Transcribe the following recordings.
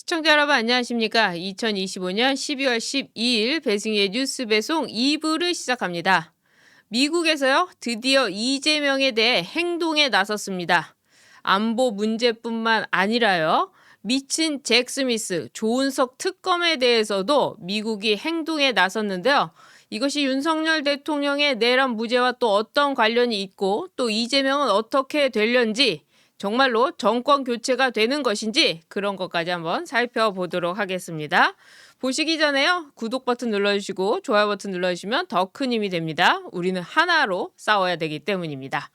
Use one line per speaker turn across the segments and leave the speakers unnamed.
시청자 여러분 안녕하십니까? 2025년 12월 12일 배승희의 뉴스 배송 2부를 시작합니다. 미국에서요 드디어 이재명에 대해 행동에 나섰습니다. 안보 문제뿐만 아니라요. 미친 잭 스미스, 조은석 특검에 대해서도 미국이 행동에 나섰는데요. 이것이 윤석열 대통령의 내란 무죄와 또 어떤 관련이 있고 또 이재명은 어떻게 되려는지 정말로 정권 교체가 되는 것인지 그런 것까지 한번 살펴보도록 하겠습니다. 보시기 전에요. 구독 버튼 눌러주시고 좋아요 버튼 눌러주시면 더 큰 힘이 됩니다. 우리는 하나로 싸워야 되기 때문입니다.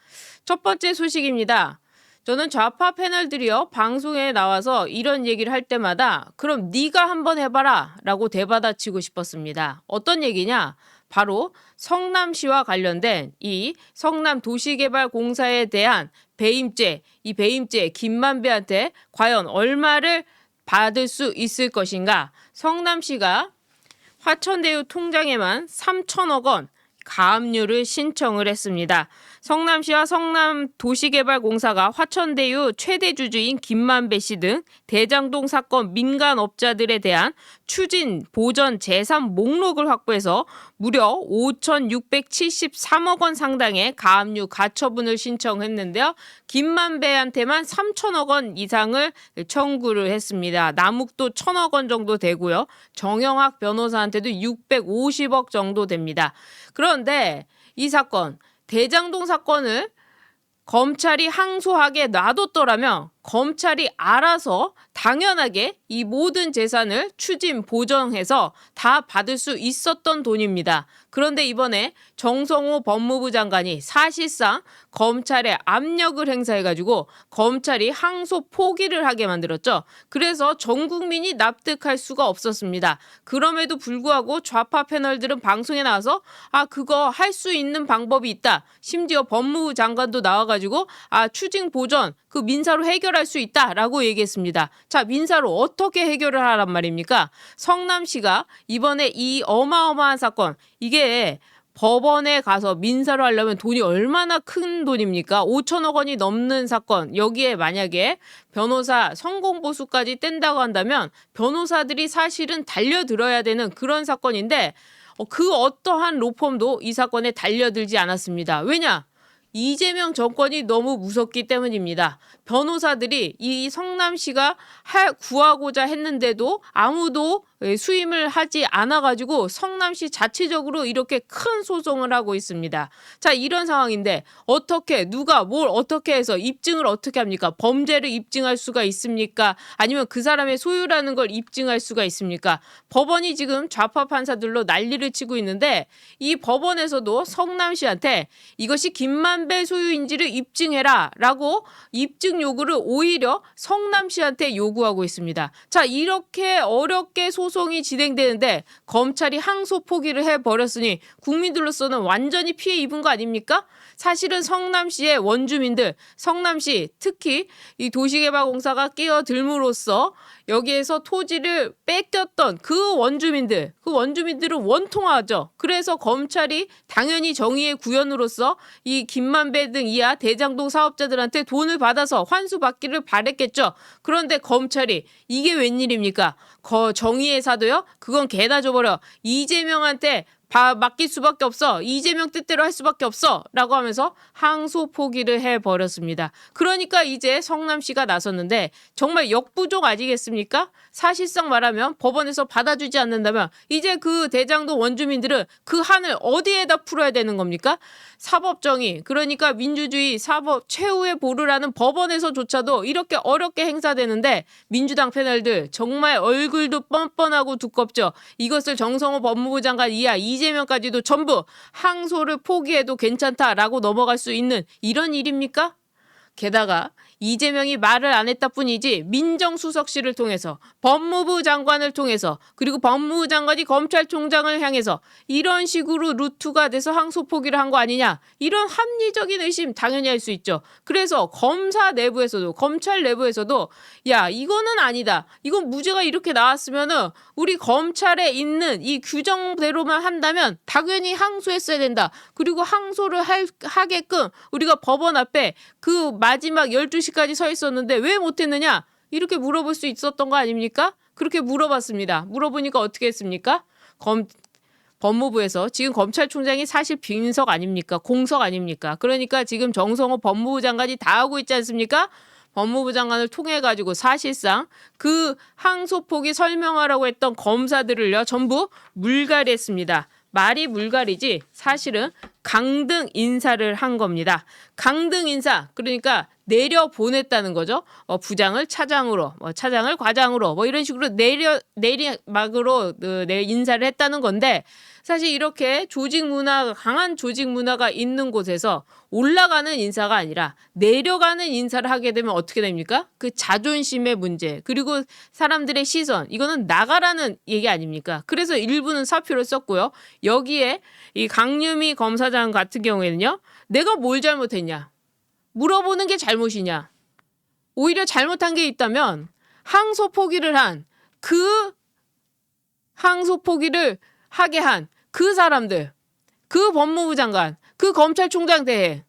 첫 번째 소식입니다. 저는 좌파 패널들이요 방송에 나와서 이런 얘기를 할 때마다 그럼 네가 한번 해봐라 라고 대받아치고 싶었습니다. 어떤 얘기냐? 바로 성남시와 관련된 이 성남도시개발공사에 대한 배임죄, 이 배임죄 김만배한테 과연 얼마를 받을 수 있을 것인가? 성남시가 화천대유 통장에만 3천억 원 가압류를 신청을 했습니다. 성남시와 성남도시개발공사가 화천대유 최대 주주인 김만배 씨 등 대장동 사건 민간업자들에 대한 추진 보전 재산 목록을 확보해서 무려 5,673억 원 상당의 가압류 가처분을 신청했는데요. 김만배한테만 3천억 원 이상을 청구를 했습니다. 남욱도 1,000억 원 정도 되고요. 정영학 변호사한테도 650억 정도 됩니다. 그런데 이 사건 대장동 사건을 검찰이 항소하게 놔뒀더라면 검찰이 알아서 당연하게 이 모든 재산을 추진 보정해서 다 받을 수 있었던 돈입니다. 그런데 이번에 정성호 법무부 장관이 사실상 검찰에 압력을 행사해가지고 검찰이 항소 포기를 하게 만들었죠. 그래서 전 국민이 납득할 수가 없었습니다. 그럼에도 불구하고 좌파 패널들은 방송에 나와서 그거 할 수 있는 방법이 있다. 심지어 법무부 장관도 나와가지고 추징 보전 그 민사로 해결할 수 있다라고 얘기했습니다. 자, 민사로 어떻게 해결을 하란 말입니까? 성남시가 이번에 이 어마어마한 사건 이게 법원에 가서 민사로 하려면 돈이 얼마나 큰 돈입니까? 5천억 원이 넘는 사건 여기에 만약에 변호사 성공보수까지 뗀다고 한다면 변호사들이 사실은 달려들어야 되는 그런 사건인데 그 어떠한 로펌도 이 사건에 달려들지 않았습니다. 왜냐? 이재명 정권이 너무 무섭기 때문입니다. 변호사들이 이 성남시가 구하고자 했는데도 아무도 수임을 하지 않아가지고 성남시 자체적으로 이렇게 큰 소송을 하고 있습니다. 자, 이런 상황인데 어떻게 누가 뭘 어떻게 해서 입증을 어떻게 합니까? 범죄를 입증할 수가 있습니까? 아니면 그 사람의 소유라는 걸 입증할 수가 있습니까? 법원이 지금 좌파 판사들로 난리를 치고 있는데 이 법원에서도 성남시한테 이것이 김만배 소유인지를 입증해라 라고 입증 요구를 오히려 성남시한테 요구하고 있습니다. 자, 이렇게 어렵게 소송이 진행되는데 검찰이 항소 포기를 해버렸으니 국민들로서는 완전히 피해 입은 거 아닙니까? 사실은 성남시의 원주민들, 성남시 특히 이 도시개발공사가 끼어들므로써 여기에서 토지를 뺏겼던 그 원주민들은 원통하죠. 그래서 검찰이 당연히 정의의 구현으로서 이 김만배 등 이하 대장동 사업자들한테 돈을 받아서 환수받기를 바랬겠죠. 그런데 검찰이 이게 웬일입니까? 정의의 사도요? 그건 개나 줘버려. 이재명한테 맡길 수밖에 없어. 이재명 뜻대로 할 수밖에 없어. 라고 하면서 항소 포기를 해버렸습니다. 그러니까 이제 성남시가 나섰는데 정말 역부족 아니겠습니까? 사실상 말하면 법원에서 받아주지 않는다면 이제 그 대장동 원주민들은 그 한을 어디에다 풀어야 되는 겁니까? 사법정의, 그러니까 민주주의 사법 최후의 보루라는 법원에서조차도 이렇게 어렵게 행사되는데 민주당 패널들 정말 얼굴도 뻔뻔하고 두껍죠. 이것을 정성호 법무부 장관 이하 이재명까지도 전부 항소를 포기해도 괜찮다라고 넘어갈 수 있는 이런 일입니까? 게다가 이재명이 말을 안 했다 뿐이지 민정수석실을 통해서 법무부 장관을 통해서 그리고 법무부 장관이 검찰총장을 향해서 이런 식으로 루트가 돼서 항소 포기를 한 거 아니냐, 이런 합리적인 의심 당연히 할 수 있죠. 그래서 검찰 내부에서도 야, 이거는 아니다, 이건 무죄가 이렇게 나왔으면은 우리 검찰에 있는 이 규정대로만 한다면 당연히 항소했어야 된다. 그리고 항소를 하게끔 우리가 법원 앞에 그 마지막 12시까지 서 있었는데 왜 못했느냐, 이렇게 물어볼 수 있었던 거 아닙니까? 그렇게 물어봤습니다. 물어보니까 어떻게 했습니까? 법무부에서 지금 검찰총장이 사실 빈석 아닙니까? 공석 아닙니까? 그러니까 지금 정성호 법무부 장관이 다 하고 있지 않습니까? 법무부 장관을 통해 가지고 사실상 그 항소폭이 설명하라고 했던 검사들을요 전부 물갈이했습니다. 말이 물갈이지 사실은 강등 인사를 한 겁니다. 강등 인사 그러니까 내려 보냈다는 거죠. 부장을 차장으로, 차장을 과장으로, 이런 식으로 내리막으로 인사를 했다는 건데 사실 이렇게 조직 문화, 강한 조직 문화가 있는 곳에서 올라가는 인사가 아니라 내려가는 인사를 하게 되면 어떻게 됩니까? 그 자존심의 문제 그리고 사람들의 시선 이거는 나가라는 얘기 아닙니까? 그래서 일부는 사표를 썼고요. 여기에 이 강유미 검사장 같은 경우에는요. 내가 뭘 잘못했냐? 물어보는 게 잘못이냐? 오히려 잘못한 게 있다면 항소 포기를 하게 한 그 사람들, 그 법무부 장관, 그 검찰총장 대행,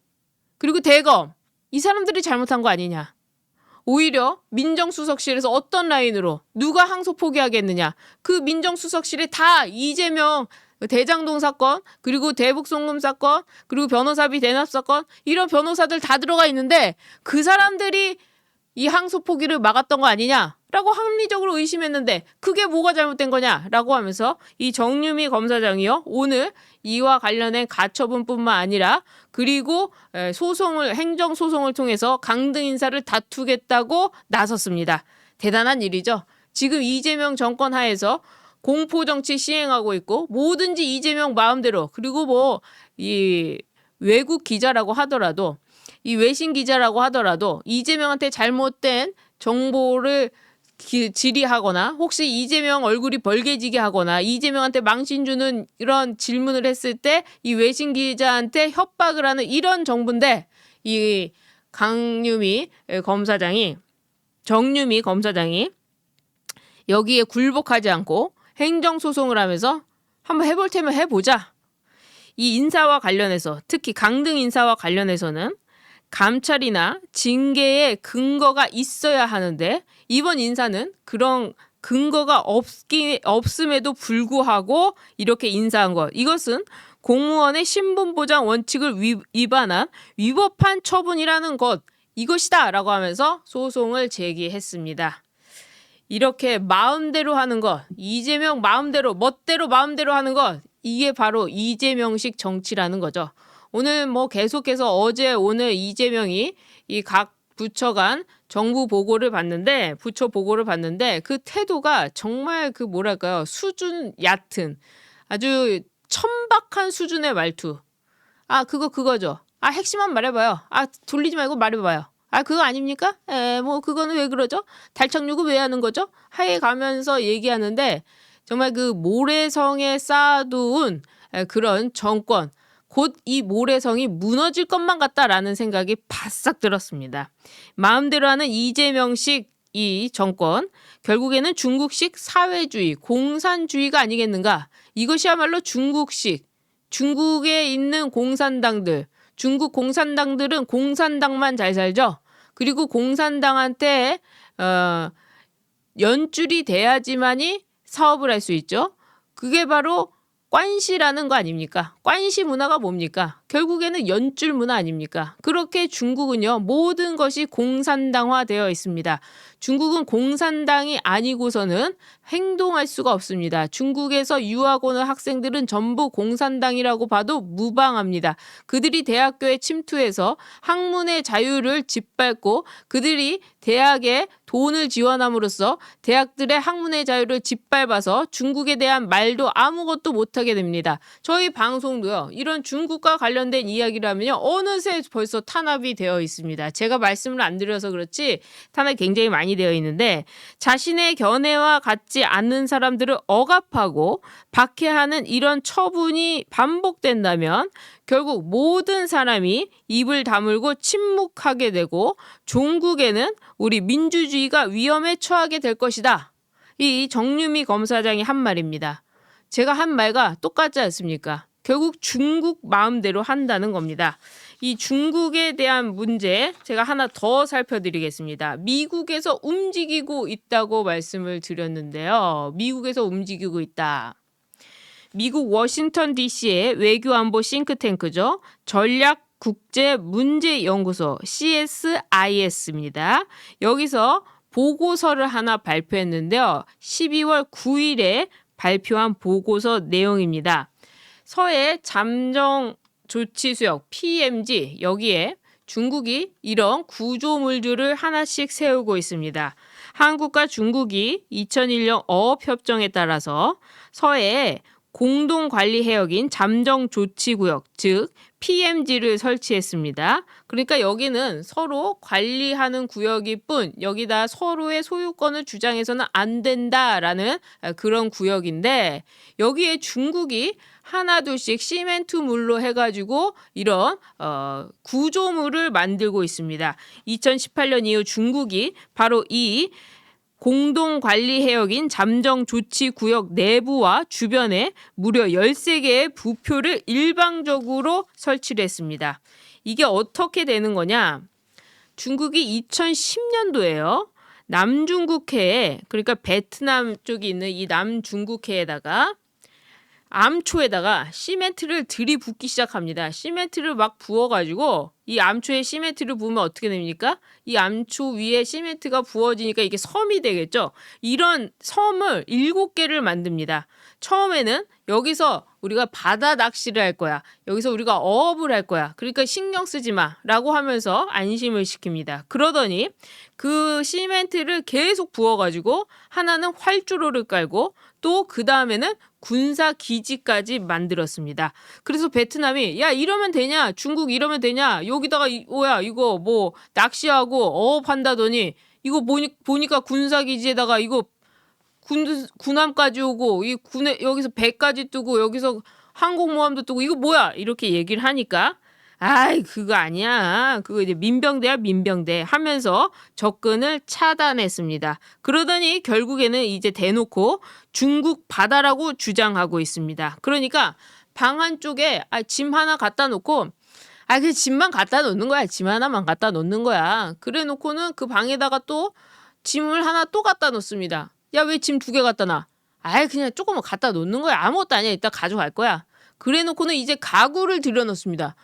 그리고 대검 이 사람들이 잘못한 거 아니냐? 오히려 민정수석실에서 어떤 라인으로 누가 항소 포기하겠느냐? 그 민정수석실에 다 이재명 대장동 사건, 그리고 대북송금 사건, 그리고 변호사비 대납 사건 이런 변호사들 다 들어가 있는데 그 사람들이 이 항소 포기를 막았던 거 아니냐라고 합리적으로 의심했는데 그게 뭐가 잘못된 거냐라고 하면서 이 정유미 검사장이요 오늘 이와 관련된 가처분뿐만 아니라 그리고 행정 소송을 통해서 강등 인사를 다투겠다고 나섰습니다. 대단한 일이죠. 지금 이재명 정권 하에서 공포 정치 시행하고 있고 뭐든지 이재명 마음대로 그리고 이 외국 기자라고 하더라도 이 외신 기자라고 하더라도 이재명한테 잘못된 정보를 질의하거나 혹시 이재명 얼굴이 벌개지게 하거나 이재명한테 망신 주는 이런 질문을 했을 때 이 외신 기자한테 협박을 하는 이런 정부인데 이 정유미 검사장이 여기에 굴복하지 않고 행정소송을 하면서 한번 해볼 테면 해보자. 이 인사와 관련해서 특히 강등 인사와 관련해서는 감찰이나 징계의 근거가 있어야 하는데 이번 인사는 그런 근거가 없음에도 불구하고 이렇게 인사한 것. 이것은 공무원의 신분보장 원칙을 위법한 처분이라는 것. 이것이다 라고 하면서 소송을 제기했습니다. 이렇게 마음대로 하는 것, 이재명 멋대로 마음대로 하는 것, 이게 바로 이재명식 정치라는 거죠. 오늘 계속해서 어제 오늘 이재명이 이 각 부처 간 부처 보고를 봤는데 그 태도가 정말 수준 얕은 아주 천박한 수준의 말투. 그거죠. 핵심만 말해봐요. 돌리지 말고 말해봐요. 그거 아닙니까? 그거는 왜 그러죠? 달착륙을 왜 하는 거죠? 하에 가면서 얘기하는데 정말 그 모래성에 쌓아두은 그런 정권, 곧 이 모래성이 무너질 것만 같다라는 생각이 바싹 들었습니다. 마음대로 하는 이재명식 이 정권, 결국에는 중국식 사회주의, 공산주의가 아니겠는가? 이것이야말로 중국식, 중국에 있는 공산당들, 중국 공산당들은 공산당만 잘 살죠. 그리고 공산당한테 연줄이 돼야지만이 사업을 할 수 있죠. 그게 바로 관시라는 거 아닙니까? 관시 문화가 뭡니까? 결국에는 연줄 문화 아닙니까? 그렇게 중국은요, 모든 것이 공산당화되어 있습니다. 중국은 공산당이 아니고서는 행동할 수가 없습니다. 중국에서 유학 오는 학생들은 전부 공산당이라고 봐도 무방합니다. 그들이 대학교에 침투해서 학문의 자유를 짓밟고 그들이 대학에 돈을 지원함으로써 대학들의 학문의 자유를 짓밟아서 중국에 대한 말도 아무것도 못하게 됩니다. 저희 방송도요. 이런 중국과 관련된 이야기를 하면요. 어느새 벌써 탄압이 되어 있습니다. 제가 말씀을 안 드려서 그렇지 탄압이 굉장히 많이 되어 있는데 자신의 견해와 같지 않는 사람들을 억압하고 박해하는 이런 처분이 반복된다면 결국 모든 사람이 입을 다물고 침묵하게 되고 종국에는 우리 민주주의가 위험에 처하게 될 것이다. 이 정유미 검사장이 한 말입니다. 제가 한 말과 똑같지 않습니까? 결국 중국 마음대로 한다는 겁니다. 이 중국에 대한 문제 제가 하나 더 살펴드리겠습니다. 미국에서 움직이고 있다고 말씀을 드렸는데요. 미국에서 움직이고 있다. 미국 워싱턴 DC의 외교안보 싱크탱크죠. 전략국제문제연구소 CSIS입니다. 여기서 보고서를 하나 발표했는데요. 12월 9일에 발표한 보고서 내용입니다. 서해 잠정조치수역 PMG 여기에 중국이 이런 구조물들을 하나씩 세우고 있습니다. 한국과 중국이 2001년 어업협정에 따라서 서해에 공동관리해역인 잠정조치구역 즉 PMG를 설치했습니다. 그러니까 여기는 서로 관리하는 구역일 뿐 여기다 서로의 소유권을 주장해서는 안 된다라는 그런 구역인데 여기에 중국이 하나둘씩 시멘트물로 해가지고 이런 구조물을 만들고 있습니다. 2018년 이후 중국이 바로 이 공동관리해역인 잠정조치구역 내부와 주변에 무려 13개의 부표를 일방적으로 설치를 했습니다. 이게 어떻게 되는 거냐? 중국이 2010년도에요. 남중국해에 그러니까 베트남 쪽에 있는 이 남중국해에다가 암초에다가 시멘트를 들이붓기 시작합니다. 시멘트를 막 부어가지고 이 암초에 시멘트를 부으면 어떻게 됩니까? 이 암초 위에 시멘트가 부어지니까 이게 섬이 되겠죠. 이런 섬을 7개를 만듭니다. 처음에는 여기서 우리가 바다 낚시를 할 거야. 여기서 우리가 어업을 할 거야. 그러니까 신경 쓰지 마 라고 하면서 안심을 시킵니다. 그러더니 그 시멘트를 계속 부어가지고 하나는 활주로를 깔고 또 그 다음에는 군사 기지까지 만들었습니다. 그래서 베트남이 야 이러면 되냐? 중국 이러면 되냐? 여기다가 이거 뭐 낚시하고 어업한다더니 이거 보니까 군사 기지에다가 이거 군함까지 오고 이 군에 여기서 배까지 뜨고 여기서 항공모함도 뜨고 이거 뭐야? 이렇게 얘기를 하니까 아이 그거 아니야. 그거 이제 민병대야 민병대 하면서 접근을 차단했습니다. 그러더니 결국에는 이제 대놓고 중국 바다라고 주장하고 있습니다. 그러니까 방 안쪽에 짐 하나 갖다 놓고 그 짐만 갖다 놓는 거야. 짐 하나만 갖다 놓는 거야. 그래 놓고는 그 방에다가 또 짐을 하나 또 갖다 놓습니다. 야 왜 짐 2개 갖다 놔? 그냥 조금만 갖다 놓는 거야. 아무것도 아니야. 이따 가져갈 거야. 그래 놓고는 이제 가구를 들여놓습니다.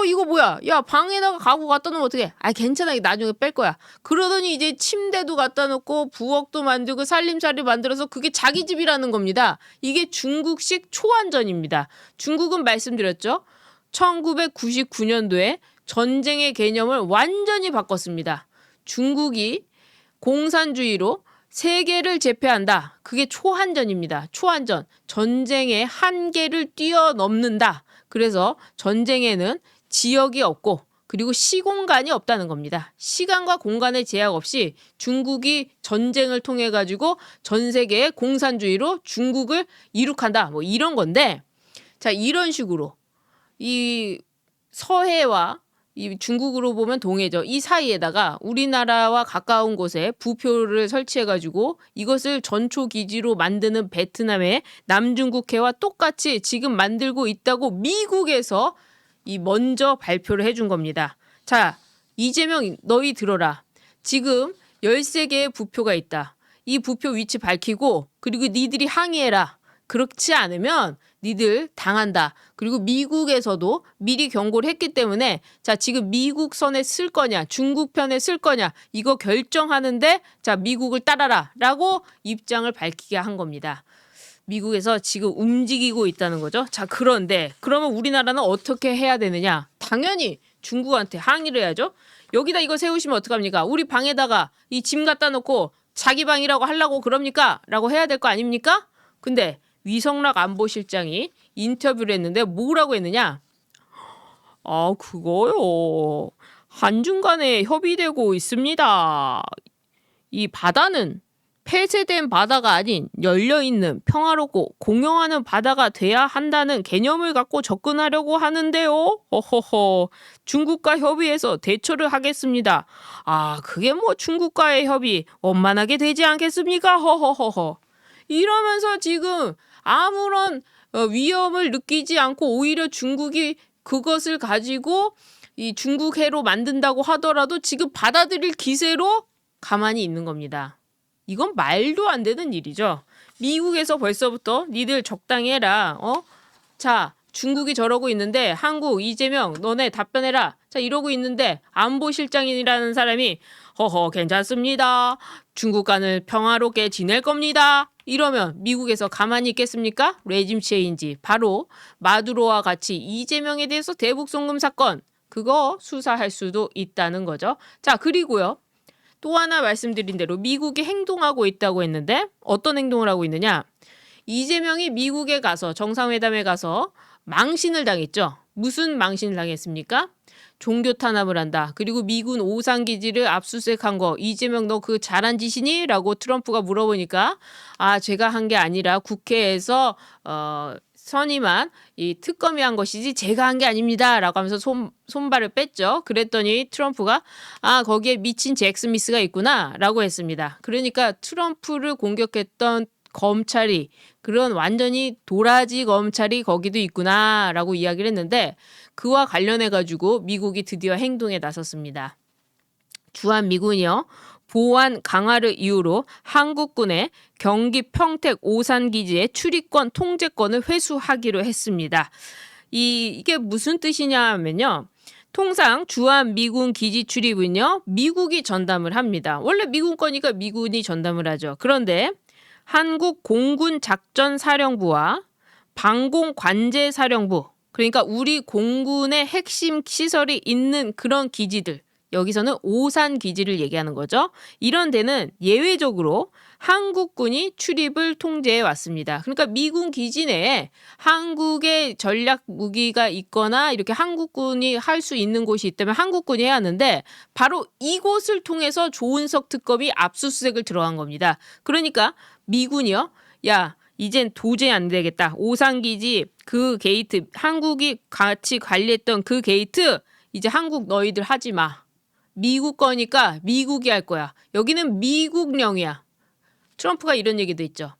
이거 뭐야? 야 방에다가 가구 갖다 놓으면 어떡해? 괜찮아. 나중에 뺄 거야. 그러더니 이제 침대도 갖다 놓고 부엌도 만들고 살림살이 만들어서 그게 자기 집이라는 겁니다. 이게 중국식 초안전입니다. 중국은 말씀드렸죠. 1999년도에 전쟁의 개념을 완전히 바꿨습니다. 중국이 공산주의로 세계를 제패한다. 그게 초한전입니다. 초한전. 전쟁의 한계를 뛰어넘는다. 그래서 전쟁에는 지역이 없고 그리고 시공간이 없다는 겁니다. 시간과 공간의 제약 없이 중국이 전쟁을 통해 가지고 전 세계의 공산주의로 중국을 이룩한다. 뭐 이런 건데 자 이런 식으로 이 서해와 이 중국으로 보면 동해죠. 이 사이에다가 우리나라와 가까운 곳에 부표를 설치해가지고 이것을 전초기지로 만드는 베트남의 남중국해와 똑같이 지금 만들고 있다고 미국에서 먼저 발표를 해준 겁니다. 자, 이재명 너희 들어라. 지금 13개의 부표가 있다. 이 부표 위치 밝히고 그리고 니들이 항의해라. 그렇지 않으면 니들 당한다. 그리고 미국에서도 미리 경고를 했기 때문에 자 지금 미국 선에 쓸 거냐 중국 편에 쓸 거냐 이거 결정하는데 자 미국을 따라라 라고 입장을 밝히게 한 겁니다. 미국에서 지금 움직이고 있다는 거죠. 자 그런데 그러면 우리나라는 어떻게 해야 되느냐. 당연히 중국한테 항의를 해야죠. 여기다 이거 세우시면 어떡합니까? 우리 방에다가 이 짐 갖다 놓고 자기 방이라고 하려고 그럽니까? 라고 해야 될 거 아닙니까? 근데 위성락 안보실장이 인터뷰를 했는데 뭐라고 했느냐? 그거요. 한중 간에 협의되고 있습니다. 이 바다는 폐쇄된 바다가 아닌 열려있는 평화롭고 공용하는 바다가 돼야 한다는 개념을 갖고 접근하려고 하는데요. 허허허. 중국과 협의해서 대처를 하겠습니다. 그게 뭐 중국과의 협의 원만하게 되지 않겠습니까? 허허허허. 이러면서 지금 아무런 위험을 느끼지 않고 오히려 중국이 그것을 가지고 이 중국해로 만든다고 하더라도 지금 받아들일 기세로 가만히 있는 겁니다. 이건 말도 안 되는 일이죠. 미국에서 벌써부터 니들 적당히 해라. 자, 중국이 저러고 있는데 한국 이재명 너네 답변해라. 자, 이러고 있는데 안보실장이라는 사람이 허허 괜찮습니다. 중국과는 평화롭게 지낼 겁니다. 이러면 미국에서 가만히 있겠습니까? 레짐 체인지. 바로 마두로와 같이 이재명에 대해서 대북 송금 사건 그거 수사할 수도 있다는 거죠. 자, 그리고요. 또 하나 말씀드린 대로 미국이 행동하고 있다고 했는데 어떤 행동을 하고 있느냐? 이재명이 미국에 가서 정상회담에 가서 망신을 당했죠. 무슨 망신을 당했습니까? 종교 탄압을 한다. 그리고 미군 오산기지를 압수수색한 거 이재명 너 그 잘한 짓이니? 라고 트럼프가 물어보니까 제가 한 게 아니라 국회에서 선임한 이 특검이 한 것이지 제가 한 게 아닙니다. 라고 하면서 손발을 뺐죠. 그랬더니 트럼프가 거기에 미친 잭 스미스가 있구나 라고 했습니다. 그러니까 트럼프를 공격했던 검찰이 그런 완전히 도라지 검찰이 거기도 있구나 라고 이야기를 했는데 그와 관련해 가지고 미국이 드디어 행동에 나섰습니다. 주한미군이요. 보안 강화를 이유로 한국군의 경기 평택 오산기지의 출입권 통제권을 회수하기로 했습니다. 이게 무슨 뜻이냐 하면요. 통상 주한미군 기지 출입은요. 미국이 전담을 합니다. 원래 미군 거니까 미군이 전담을 하죠. 그런데 한국 공군 작전사령부와 방공관제사령부 그러니까 우리 공군의 핵심 시설이 있는 그런 기지들 여기서는 오산 기지를 얘기하는 거죠. 이런 데는 예외적으로 한국군이 출입을 통제해 왔습니다. 그러니까 미군 기지 내에 한국의 전략 무기가 있거나 이렇게 한국군이 할 수 있는 곳이 있다면 한국군이 해야 하는데 바로 이곳을 통해서 조은석 특검이 압수수색을 들어간 겁니다. 그러니까 미군이요. 야 이젠 도저히 안 되겠다. 오산기지 그 게이트 한국이 같이 관리했던 그 게이트 이제 한국 너희들 하지 마. 미국 거니까 미국이 할 거야. 여기는 미국령이야. 트럼프가 이런 얘기도 했죠.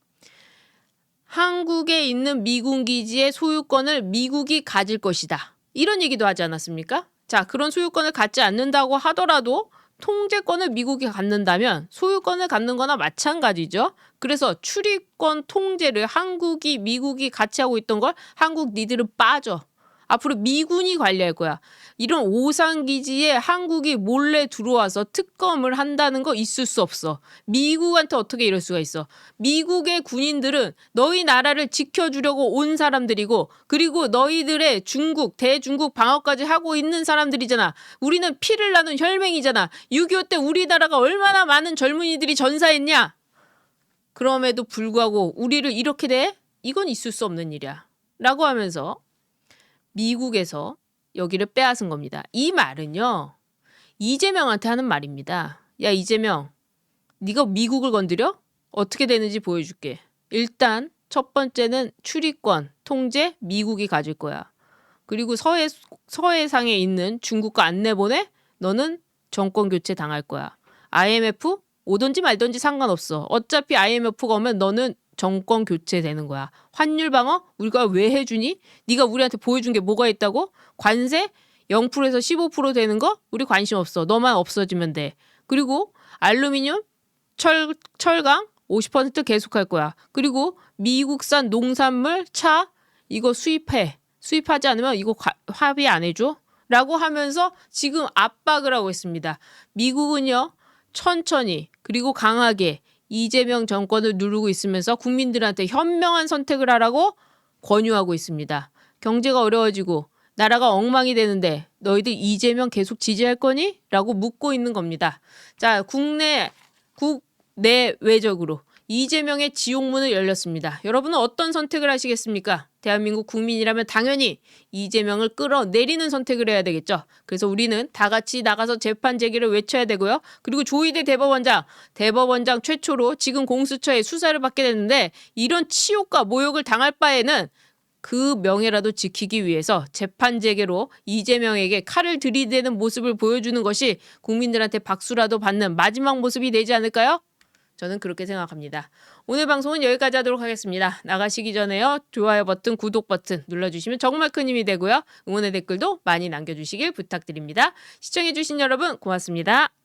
한국에 있는 미군 기지의 소유권을 미국이 가질 것이다. 이런 얘기도 하지 않았습니까? 자, 그런 소유권을 갖지 않는다고 하더라도 통제권을 미국이 갖는다면 소유권을 갖는 거나 마찬가지죠. 그래서 출입권 통제를 한국이 미국이 같이 하고 있던 걸 한국 니들은 빠져. 앞으로 미군이 관리할 거야. 이런 오산기지에 한국이 몰래 들어와서 특검을 한다는 거 있을 수 없어. 미국한테 어떻게 이럴 수가 있어. 미국의 군인들은 너희 나라를 지켜주려고 온 사람들이고 그리고 너희들의 중국, 대중국 방어까지 하고 있는 사람들이잖아. 우리는 피를 나눈 혈맹이잖아. 6.25 때 우리나라가 얼마나 많은 젊은이들이 전사했냐. 그럼에도 불구하고 우리를 이렇게 대? 이건 있을 수 없는 일이야. 라고 하면서 미국에서 여기를 빼앗은 겁니다. 이 말은요. 이재명한테 하는 말입니다. 야 이재명 네가 미국을 건드려? 어떻게 되는지 보여줄게. 일단 첫 번째는 출입권 통제 미국이 가질 거야. 그리고 서해상에 있는 중국과 안 내보내? 너는 정권 교체 당할 거야. IMF 오든지 말든지 상관없어. 어차피 IMF가 오면 너는 정권 교체되는 거야. 환율 방어? 우리가 왜 해주니? 네가 우리한테 보여준 게 뭐가 있다고? 관세? 0%에서 15% 되는 거? 우리 관심 없어. 너만 없어지면 돼. 그리고 알루미늄, 철강 50% 계속할 거야. 그리고 미국산 농산물, 차 이거 수입해. 수입하지 않으면 이거 합의 안 해줘? 라고 하면서 지금 압박을 하고 있습니다. 미국은요. 천천히 그리고 강하게 이재명 정권을 누르고 있으면서 국민들한테 현명한 선택을 하라고 권유하고 있습니다. 경제가 어려워지고 나라가 엉망이 되는데 너희들 이재명 계속 지지할 거니? 라고 묻고 있는 겁니다. 자, 국내외적으로 이재명의 지옥문을 열렸습니다. 여러분은 어떤 선택을 하시겠습니까? 대한민국 국민이라면 당연히 이재명을 끌어내리는 선택을 해야 되겠죠. 그래서 우리는 다 같이 나가서 재판 제기를 외쳐야 되고요. 그리고 조희대 대법원장 최초로 지금 공수처에 수사를 받게 됐는데 이런 치욕과 모욕을 당할 바에는 그 명예라도 지키기 위해서 재판 재개로 이재명에게 칼을 들이대는 모습을 보여주는 것이 국민들한테 박수라도 받는 마지막 모습이 되지 않을까요? 저는 그렇게 생각합니다. 오늘 방송은 여기까지 하도록 하겠습니다. 나가시기 전에요. 좋아요 버튼, 구독 버튼 눌러주시면 정말 큰 힘이 되고요. 응원의 댓글도 많이 남겨주시길 부탁드립니다. 시청해주신 여러분 고맙습니다.